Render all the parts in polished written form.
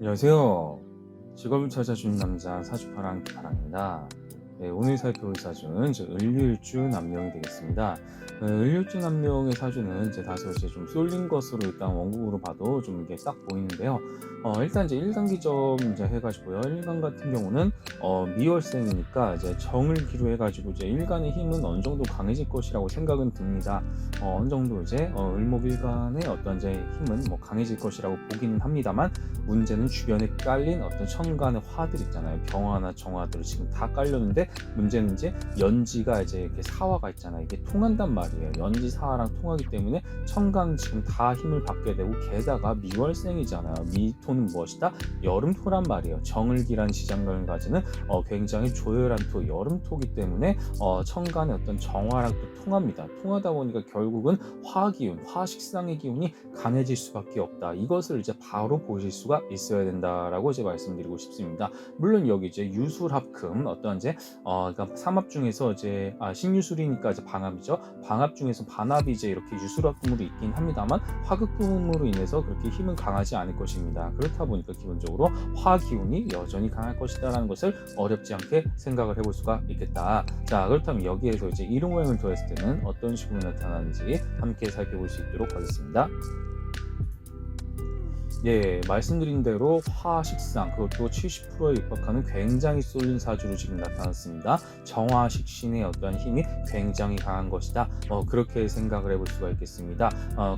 안녕하세요. 직업을 찾아주는 남자 사주파랑 기파랑입니다. 네, 오늘 살펴볼 사주는 을류일주 남명이 되겠습니다. 을류일주 남명의 사주는 이제 다소 좀 쏠린 것으로 일단 원국으로 봐도 좀 이게 딱 보이는데요. 일단 이제 일간기점 이제 해가지고요. 일간 같은 경우는 미월생이니까 이제 정을 기로해가지고 이제 일간의 힘은 어느 정도 강해질 것이라고 생각은 듭니다. 어느 정도 이제 을목일간의 어떤 이제 힘은 뭐 강해질 것이라고 보기는 합니다만, 문제는 주변에 깔린 어떤 천간의 화들 있잖아요. 병화나 정화들 지금 다 깔렸는데, 문제는 이제 연지가 이제 이렇게 사화가 있잖아요. 이게 통한단 말이에요. 연지 사화랑 통하기 때문에 천간 지금 다 힘을 받게 되고, 게다가 미월생이잖아요. 미토는 무엇이다? 여름토란 말이에요. 정을기란 지장간을 가지는 굉장히 조열한 토, 여름토기 때문에 천간의 어떤 정화랑 또 통합니다. 통하다 보니까 결국은 화기운, 화식상의 기운이 강해질 수밖에 없다. 이것을 이제 바로 보실 수가 있어야 된다라고 이제 말씀드리고 싶습니다. 물론 여기 이제 유술합금, 어떤 이제 그러니까 삼합 중에서 이제 신유술이니까 이제 반합이죠. 반합 중에서 반합이 이제 이렇게 유술합금으로 있긴 합니다만, 화극금으로 인해서 그렇게 힘은 강하지 않을 것입니다. 그렇다 보니까 기본적으로 화기운이 여전히 강할 것이다라는 것을 어렵지 않게 생각을 해볼 수가 있겠다. 자, 그렇다면 여기에서 이제 이름모양을 더했을 때는 어떤 식으로 나타나는지 함께 살펴볼 수 있도록 하겠습니다. 예, 말씀드린 대로 화식상, 그것도 70%에 육박하는 굉장히 쏠린 사주로 지금 나타났습니다. 정화식신의 어떤 힘이 굉장히 강한 것이다. 그렇게 생각을 해볼 수가 있겠습니다.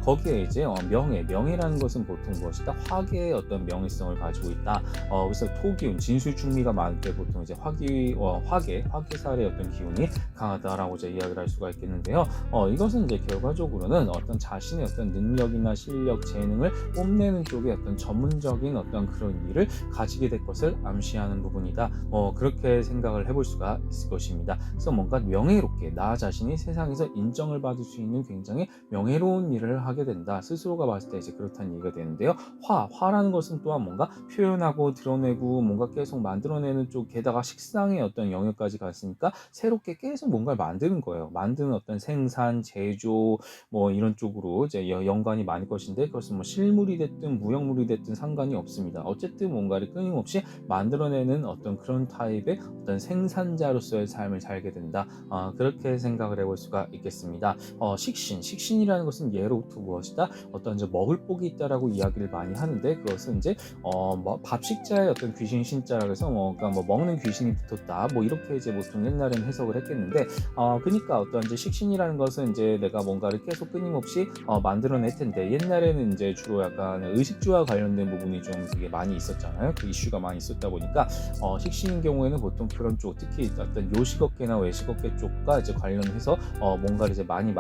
거기에 이제 명예라는 것은 보통 무엇이다? 화계의 어떤 명예성을 가지고 있다. 그래서 토기운, 진술충미가 많을 때 보통 이제 화계살의 어떤 기운이 강하다라고 이제 이야기를 할 수가 있겠는데요. 이것은 이제 결과적으로는 어떤 자신의 어떤 능력이나 실력, 재능을 뽐내는 쪽에 어떤 전문적인 어떤 그런 일을 가지게 될 것을 암시하는 부분이다. 그렇게 생각을 해볼 수가 있을 것입니다. 그래서 뭔가 명예롭게 나 자신이 세상에서 인정을 받을 수 있는 굉장히 명예로운 일을 하게 된다. 스스로가 봤을 때 이제 그렇다는 얘기가 되는데요. 화라는 것은 또한 뭔가 표현하고 드러내고 뭔가 계속 만들어내는 쪽, 게다가 식상의 어떤 영역까지 갔으니까 새롭게 계속 뭔가를 만드는 거예요. 만드는 어떤 생산, 제조 뭐 이런 쪽으로 이제 연관이 많을 것인데, 그것은 뭐 실물이 됐든 무형물이 됐든 상관이 없습니다. 어쨌든 뭔가를 끊임없이 만들어내는 어떤 그런 타입의 어떤 생산자로서의 삶을 살게 된다. 그렇게 생각을 해볼 수가 있겠습니다. 식신이라는 것은 예로부터 무엇이다? 어떤 이제 먹을 복이 있다라고 이야기를 많이 하는데, 그것은 이제 뭐 밥식자의 어떤 귀신 신자라 해서 그러니까 뭐 먹는 귀신이 붙었다. 뭐 이렇게 이제 보통 옛날에는 해석을 했겠는데, 그러니까 어떤 이제 식신이라는 것은 이제 내가 뭔가를 계속 끊임없이 만들어낼 텐데, 옛날에는 이제 주로 약간 의식주와 관련된 부분이 좀 되게 많이 있었잖아요. 그 이슈가 많이 있었다 보니까 식신인 경우에는 보통 그런 쪽, 특히 어떤 요식업계나 외식업계 쪽과 이제 관련해서 뭔가를 이제 많이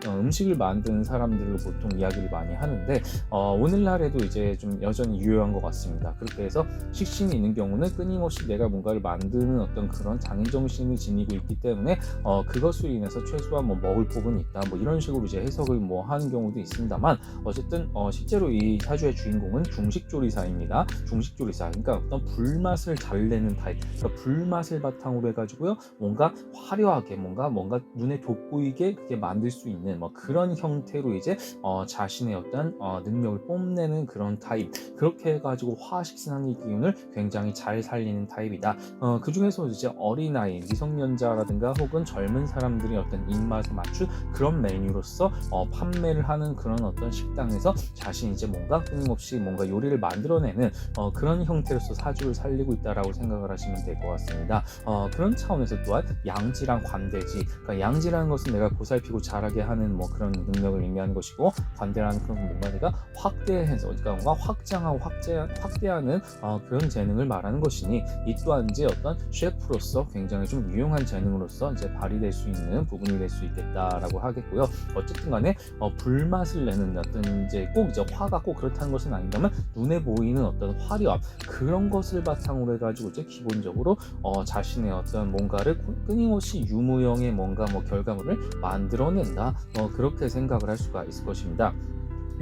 음식을 만드는 사람들을 보통 이야기를 많이 하는데, 오늘날에도 이제 좀 여전히 유효한 것 같습니다. 그렇게 해서 식신이 있는 경우는 끊임없이 내가 뭔가를 만드는 어떤 그런 장인정신을 지니고 있기 때문에 그것으로 인해서 최소한 뭐 먹을 복은 있다, 뭐 이런 식으로 이제 해석을 뭐 하는 경우도 있습니다만, 어쨌든 실제로 이 사주의 주인공은 중식조리사입니다. 중식조리사, 그러니까 어떤 불맛을 잘 내는 타입, 그러니까 불맛을 바탕으로 해가지고요, 뭔가 화려하게 뭔가 눈에 돋보이게 그렇게 만들 수 있는 뭐 그런 형태로 이제 자신의 어떤 능력을 뽐내는 그런 타입, 그렇게 해가지고 화식상의 기운을 굉장히 잘 살리는 타입이다. 그 중에서 이제 어린아이, 미성년자라든가 혹은 젊은 사람들이 어떤 입맛에 맞춘 그런 메뉴로서 판매를 하는 그런 어떤 식당에서 자신이 이제 뭔가 끊임없이 뭔가 요리를 만들어내는 그런 형태로서 사주를 살리고 있다라고 생각을 하시면 될 것 같습니다. 그런 차원에서 또한 양지랑 관대지, 그러니까 양지라는 것은 내가 보살피고 잘하게 하는 뭐 그런 능력을 의미하는 것이고, 관대라는 그런 뭔가 내가 확대해서, 그러니까 뭔가 확장하고 확대하는 그런 재능을 말하는 것이니, 이 또한 이제 어떤 셰프로서 굉장히 좀 유용한 재능으로서 이제 발휘될 수 있는 부분이 될 수 있겠다라고 하겠고요. 어쨌든 간에 불맛을 내는 어떤 이제 꼭 이제 화가 꼭 그렇다는 것은 아닙니다만, 눈에 보이는 어떤 화려함, 그런 것을 바탕으로 해가지고 이제 기본적으로 자신의 어떤 뭔가를 끊임없이 유무형의 뭔가 뭐 결과물을 만들어낸다, 그렇게 생각을 할 수가 있을 것입니다.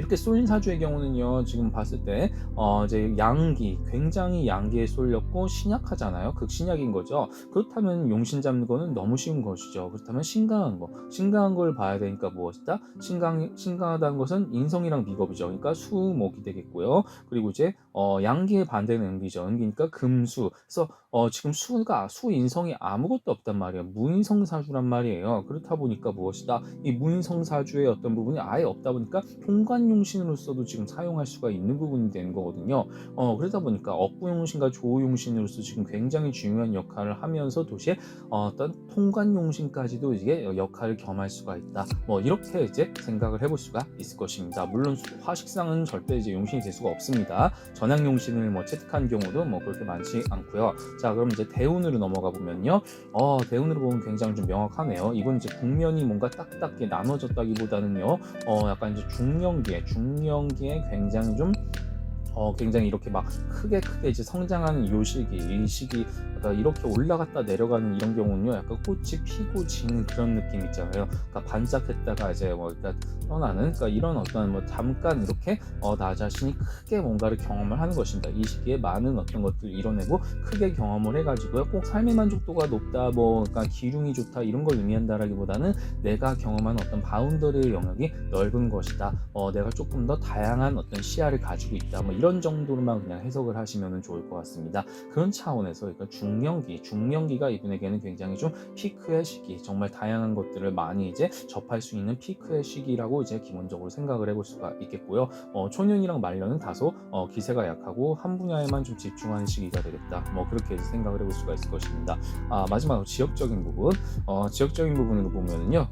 이렇게 쏠린 사주의 경우는요, 지금 봤을 때 이제 양기, 굉장히 양기에 쏠렸고 신약하잖아요. 극신약인 거죠. 그렇다면 용신 잡는 거는 너무 쉬운 것이죠. 그렇다면 신강한 걸 봐야 되니까 무엇이다? 신강하다는 것은 인성이랑 미겁이죠. 그러니까 수목이 되겠고요. 그리고 이제 양기의 반대는 음기죠. 음기니까 금수. 그래서 지금 수인성이 아무것도 없단 말이에요. 무인성 사주란 말이에요. 그렇다 보니까 무엇이다? 이 무인성 사주의 어떤 부분이 아예 없다 보니까 통관용신으로서도 지금 사용할 수가 있는 부분이 되는 거거든요. 그러다 보니까 억부용신과 조우용신으로서 지금 굉장히 중요한 역할을 하면서 동시에 어떤 통관용신까지도 이게 역할을 겸할 수가 있다. 이렇게 이제 생각을 해볼 수가 있을 것입니다. 물론 화식상은 절대 이제 용신이 될 수가 없습니다. 전향용신을 채택한 경우도 그렇게 많지 않고요. 자, 그럼 이제 대운으로 넘어가 보면요. 대운으로 보면 굉장히 좀 명확하네요. 이건 이제 국면이 뭔가 딱딱하게 나눠졌다기보다는요. 약간 이제 중년기에 굉장히 이렇게 막 크게 이제 성장하는 이 시기 그러니까 이렇게 올라갔다 내려가는 이런 경우는요, 약간 꽃이 피고 지는 그런 느낌 있잖아요. 그러니까 반짝했다가 이제 그러니까 떠나는, 그러니까 이런 어떤 잠깐 이렇게 나 자신이 크게 뭔가를 경험을 하는 것입니다. 이 시기에 많은 어떤 것들을 이뤄내고 크게 경험을 해가지고요, 꼭 삶의 만족도가 높다, 그러니까 기운이 좋다 이런 걸 의미한다라기보다는 내가 경험한 어떤 바운더리의 영역이 넓은 것이다. 내가 조금 더 다양한 어떤 시야를 가지고 있다. 이런 정도로만 그냥 해석을 하시면 좋을 것 같습니다. 그런 차원에서 그러니까 중년기가 이분에게는 굉장히 좀 피크의 시기, 정말 다양한 것들을 많이 이제 접할 수 있는 피크의 시기라고 이제 기본적으로 생각을 해볼 수가 있겠고요. 초년이랑 말년은 다소 기세가 약하고 한 분야에만 좀 집중하는 시기가 되겠다. 그렇게 이제 생각을 해볼 수가 있을 것입니다. 마지막으로 지역적인 부분으로 보면은요,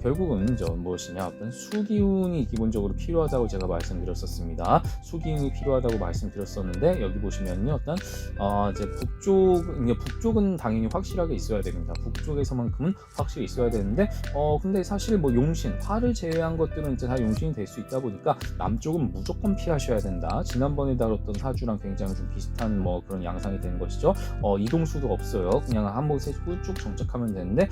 결국은 무엇이냐, 어떤 수기운이 기본적으로 필요하다고 제가 말씀드렸었습니다. 수기운이 필요하다고 말씀드렸었는데, 여기 보시면요, 어떤 이제 북쪽은 당연히 확실하게 있어야 됩니다. 북쪽에서만큼은 확실히 있어야 되는데, 근데 사실 용신, 화를 제외한 것들은 이제 다 용신이 될 수 있다 보니까 남쪽은 무조건 피하셔야 된다. 지난번에 다뤘던 사주랑 굉장히 좀 비슷한 그런 양상이 되는 것이죠. 이동수도 없어요. 그냥 한복에 쭉 정착하면 되는데,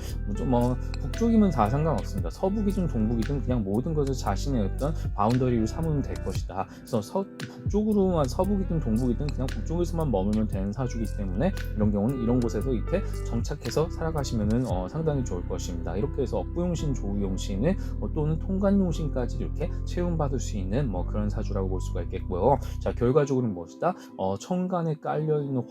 북쪽이면 다 상관없습니다. 서북이든 동북이든 그냥 모든 것을 자신의 어떤 바운더리로 삼으면 될 것이다. 그래서 서북이든 동북이든 그냥 북쪽에서만 머물면 되는 사주이기 때문에 이런 경우는 이런 곳에서 이렇게 정착해서 살아가시면은 상당히 좋을 것입니다. 이렇게 해서 억부용신, 조우용신을 또는 통관용신까지 이렇게 채움받을 수 있는 그런 사주라고 볼 수가 있겠고요. 자, 결과적으로는 무엇이다? 천간에 깔려있는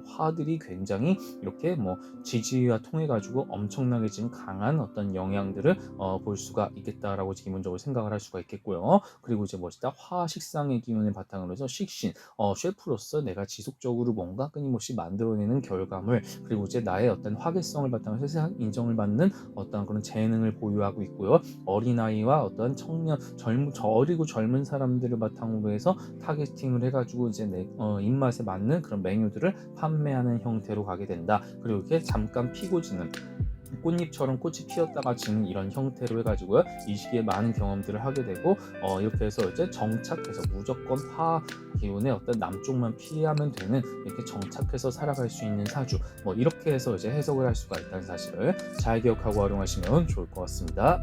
화들이 굉장히 이렇게 지지와 통해 가지고 엄청나게 지금 강한 어떤 영향들을 볼 수가 있겠다라고 기본적으로 생각을 할 수가 있겠고요. 그리고 이제 화식상의 기운을 바탕으로 해서 식신, 셰프로서 내가 지속적으로 뭔가 끊임없이 만들어내는 결과물, 그리고 이제 나의 어떤 화개성을 바탕으로 세상 인정을 받는 어떤 그런 재능을 보유하고 있고요. 어린아이와 어떤 어리고 젊은 사람들을 바탕으로 해서 타겟팅을 해가지고 이제 내 입맛에 맞는 그런 메뉴들을 판매하는 형태로 가게 된다. 그리고 이렇게 잠깐 피고 지는 꽃잎처럼 꽃이 피었다가 지는 이런 형태로 해가지고요, 이 시기에 많은 경험들을 하게 되고, 이렇게 해서 이제 정착해서 무조건 화 기운의 어떤 남쪽만 피하면 되는, 이렇게 정착해서 살아갈 수 있는 사주, 이렇게 해서 이제 해석을 할 수가 있다는 사실을 잘 기억하고 활용하시면 좋을 것 같습니다.